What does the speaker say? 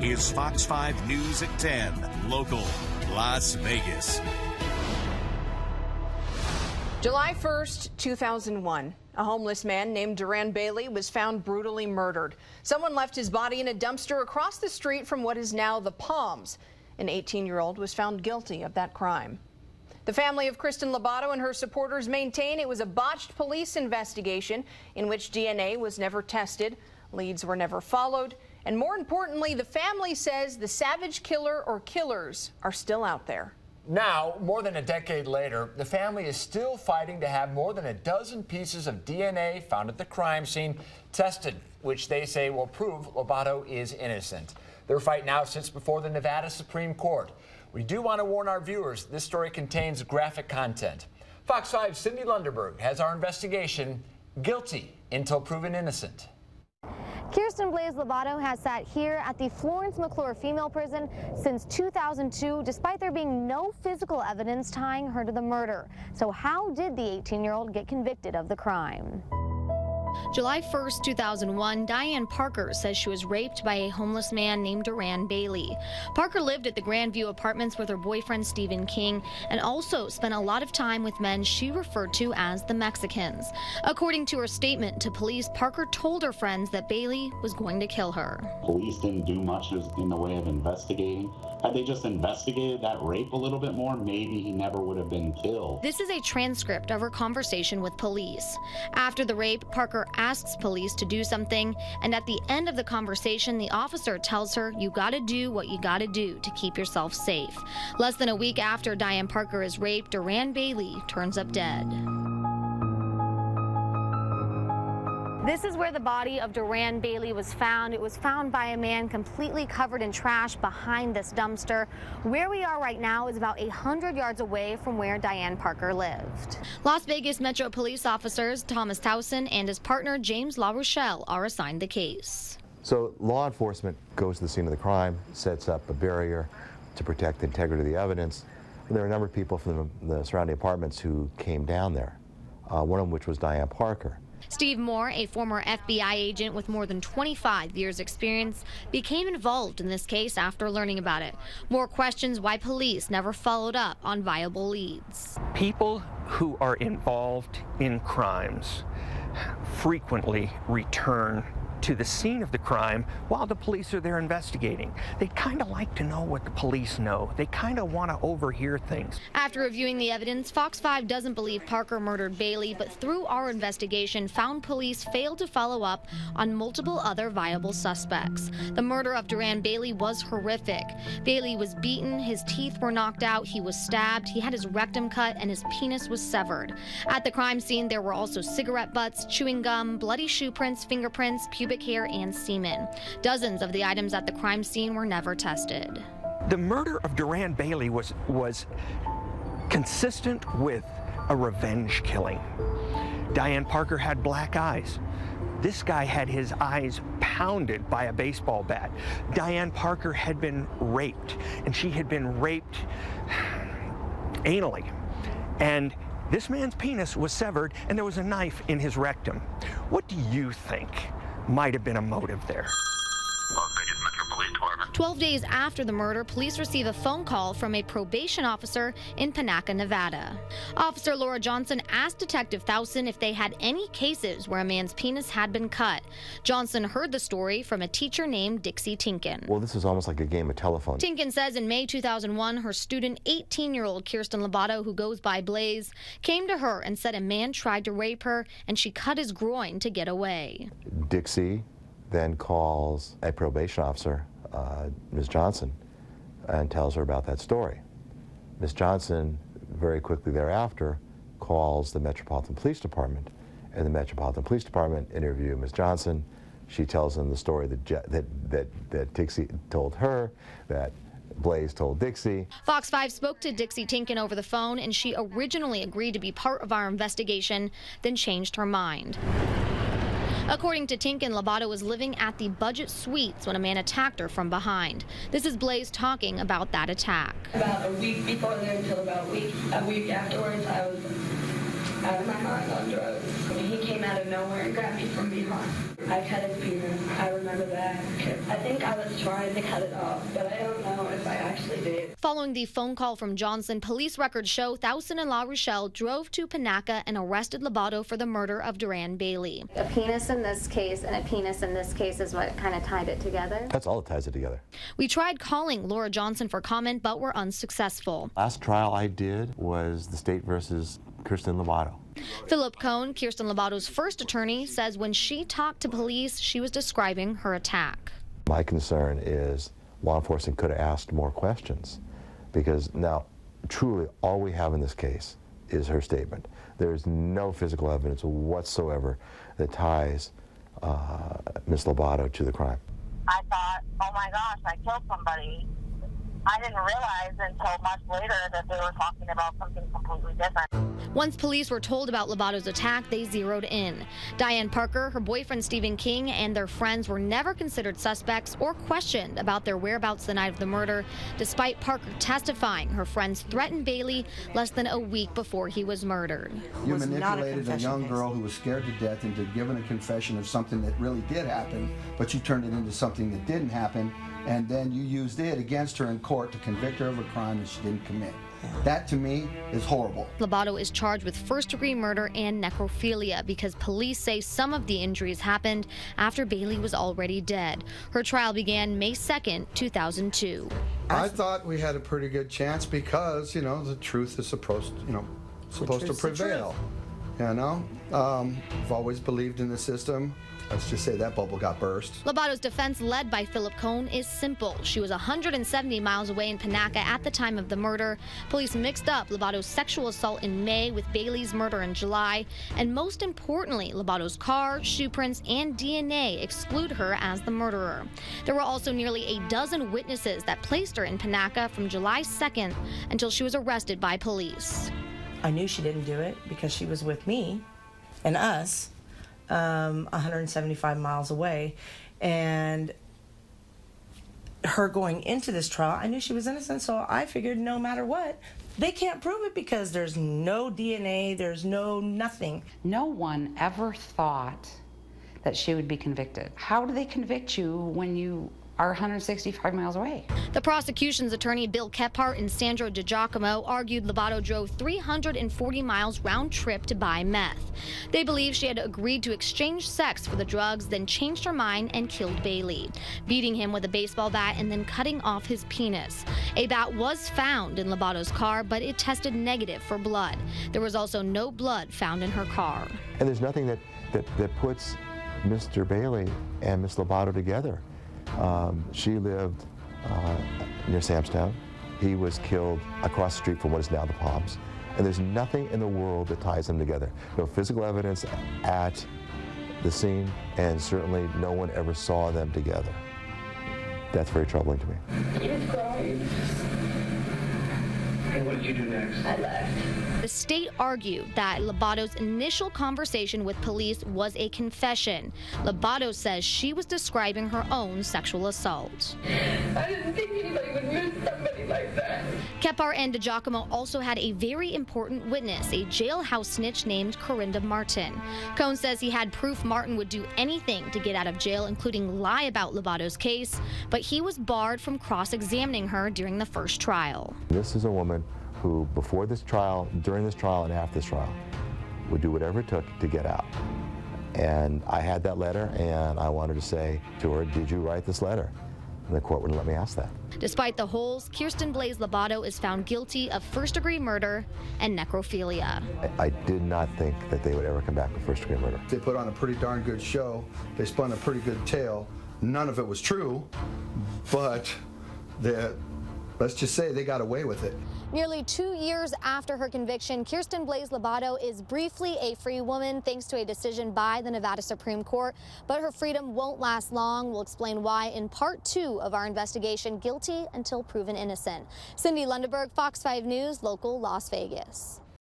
is Fox 5 News at 10, local, Las Vegas. July 1st, 2001. A homeless man named Duran Bailey was found brutally murdered. Someone left his body in a dumpster across the street from what is now the Palms. An 18-year-old was found guilty of that crime. The family of Kirstin Lobato and her supporters maintain it was a botched police investigation in which DNA was never tested, leads were never followed, and more importantly, the family says the savage killer or killers are still out there. Now, more than a decade later, the family is still fighting to have more than a dozen pieces of DNA found at the crime scene tested, which they say will prove Lobato is innocent. Their fight now sits before the Nevada Supreme Court. We do want to warn our viewers, this story contains graphic content. Fox 5's Cindy Lunderberg has our investigation guilty until proven innocent. Kirstin Blaise Lobato has sat here at the Florence McClure Female Prison since 2002, despite there being no physical evidence tying her to the murder. So how did the 18-year-old get convicted of the crime? July 1st, 2001, Diann Parker says she was raped by a homeless man named Duran Bailey. Parker lived at the Grandview Apartments with her boyfriend Stephen King and also spent a lot of time with men she referred to as the Mexicans. According to her statement to police, Parker told her friends that Bailey was going to kill her. Police didn't do much in the way of investigating. Had they just investigated that rape a little bit more, maybe he never would have been killed. This is a transcript of her conversation with police. After the rape, Parker asks police to do something, and at the end of the conversation, the officer tells her, "You gotta do what you gotta do to keep yourself safe." Less than a week after Diann Parker is raped, Duran Bailey turns up dead. This is where the body of Duran Bailey was found. It was found by a man completely covered in trash behind this dumpster. Where we are right now is about 100 yards away from where Diann Parker lived. Las Vegas Metro Police officers Thomas Towson and his partner James LaRochelle are assigned the case. So law enforcement goes to the scene of the crime, sets up a barrier to protect the integrity of the evidence. And there are a number of people from the surrounding apartments who came down there, one of which was Diann Parker. Steve Moore, a former FBI agent with more than 25 years' experience, became involved in this case after learning about it. Moore questions why police never followed up on viable leads. People who are involved in crimes frequently return to the scene of the crime while the police are there investigating. They kind of like to know what the police know. They kind of want to overhear things. After reviewing the evidence, Fox 5 doesn't believe Parker murdered Bailey, but through our investigation found police failed to follow up on multiple other viable suspects. The murder of Duran Bailey was horrific. Bailey was beaten, his teeth were knocked out, he was stabbed, he had his rectum cut, and his penis was severed. At the crime scene, there were also cigarette butts, chewing gum, bloody shoe prints, fingerprints, pubic hair, and semen. Dozens of the items at the crime scene were never tested. The murder of Duran Bailey was consistent with a revenge killing. Diann Parker had black eyes. This guy had his eyes pounded by a baseball bat. Diann Parker had been raped, and she had been raped anally. And this man's penis was severed, and there was a knife in his rectum. What do you think might have been a motive there? 12 days after the murder, police receive a phone call from a probation officer in Panaca, Nevada. Officer Laura Johnson asked Detective Towson if they had any cases where a man's penis had been cut. Johnson heard the story from a teacher named Dixie Tinkin. Well, this is almost like a game of telephone. Tinkin says in May 2001, her student, 18-year-old Kirstin Lobato, who goes by Blaise, came to her and said a man tried to rape her and she cut his groin to get away. Dixie then calls a probation officer, Ms. Johnson, and tells her about that story. Ms. Johnson very quickly thereafter calls the Metropolitan Police Department, and the Metropolitan Police Department interview Ms. Johnson. She tells them the story that Dixie told her, that Blaise told Dixie. Fox 5 spoke to Dixie Tinkin over the phone, and she originally agreed to be part of our investigation, then changed her mind. According to Tinkin, Lobato was living at the Budget Suites when a man attacked her from behind. This is Blaise talking about that attack. About a week before there until about a week afterwards, I was out of my mind on drugs. He came out of nowhere and grabbed me from behind. I cut his penis. I remember that. I think I was trying to cut it off, but I don't know if I actually did. Following the phone call from Johnson, police records show Thousand and La Rochelle drove to Panaca and arrested Lobato for the murder of Duran Bailey. A penis in this case and a penis in this case is what kind of tied it together? That's all that ties it together. We tried calling Laura Johnson for comment, but were unsuccessful. Last trial I did was the state versus Kirstin Lobato. Philip Cohn, Kirstin Lobato's first attorney, says when she talked to police, she was describing her attack. My concern is law enforcement could have asked more questions, because now truly all we have in this case is her statement. There is no physical evidence whatsoever that ties Ms. Lobato to the crime. I thought, oh my gosh, I killed somebody. I didn't realize until much later that they were talking about something completely different. Once police were told about Lobato's attack, they zeroed in. Diann Parker, her boyfriend Stephen King, and their friends were never considered suspects or questioned about their whereabouts the night of the murder, despite Parker testifying her friends threatened Bailey less than a week before he was murdered. You manipulated a young girl who was scared to death into giving a confession of something that really did happen, but you turned it into something that didn't happen, and then you used it against her in court to convict her of a crime that she didn't commit. That, to me, is horrible. Lobato is charged with first-degree murder and necrophilia because police say some of the injuries happened after Bailey was already dead. Her trial began May 2nd, 2002. I thought we had a pretty good chance because, you know, the truth is supposed to prevail. You know, I've always believed in the system. Let's just say that bubble got burst. Lobato's defense, led by Philip Cohn, is simple. She was 170 miles away in Panaca at the time of the murder. Police mixed up Lobato's sexual assault in May with Bailey's murder in July. And most importantly, Lobato's car, shoe prints, and DNA exclude her as the murderer. There were also nearly a dozen witnesses that placed her in Panaca from July 2nd until she was arrested by police. I knew she didn't do it because she was with me and us. 175 miles away, and her going into this trial, I knew she was innocent, so I figured no matter what, they can't prove it because there's no DNA, there's no nothing. No one ever thought that she would be convicted. How do they convict you when you are 165 miles away? The prosecution's attorney, Bill Kephart and Sandro DiGiacomo, argued Lobato drove 340 miles round trip to buy meth. They believe she had agreed to exchange sex for the drugs, then changed her mind and killed Bailey, beating him with a baseball bat and then cutting off his penis. A bat was found in Lobato's car, but it tested negative for blood. There was also no blood found in her car. And there's nothing that puts Mr. Bailey and Ms. Lobato together. She lived near Samstown. He was killed across the street from what is now the Palms. And there's nothing in the world that ties them together. No physical evidence at the scene, and certainly no one ever saw them together. That's very troubling to me. He was crying. And what did you do next? I left. The state argued that Lobato's initial conversation with police was a confession. Lobato says she was describing her own sexual assault. I didn't think anybody would miss somebody like that. Kephart and DiGiacomo also had a very important witness, a jailhouse snitch named Corinda Martin. Cohn says he had proof Martin would do anything to get out of jail, including lie about Lobato's case, but he was barred from cross-examining her during the first trial. This is a woman who, before this trial, during this trial, and after this trial, would do whatever it took to get out. And I had that letter, and I wanted to say to her, did you write this letter? And the court wouldn't let me ask that. Despite the holes, Kirstin Blaise Lobato is found guilty of first-degree murder and necrophilia. I did not think that they would ever come back with first-degree murder. They put on a pretty darn good show. They spun a pretty good tale. None of it was true, but let's just say they got away with it. Nearly 2 years after her conviction, Kirstin Blaise Lobato is briefly a free woman thanks to a decision by the Nevada Supreme Court. But her freedom won't last long. We'll explain why in part 2 of our investigation, Guilty Until Proven Innocent. Cindy Lundeberg, Fox 5 News, local Las Vegas.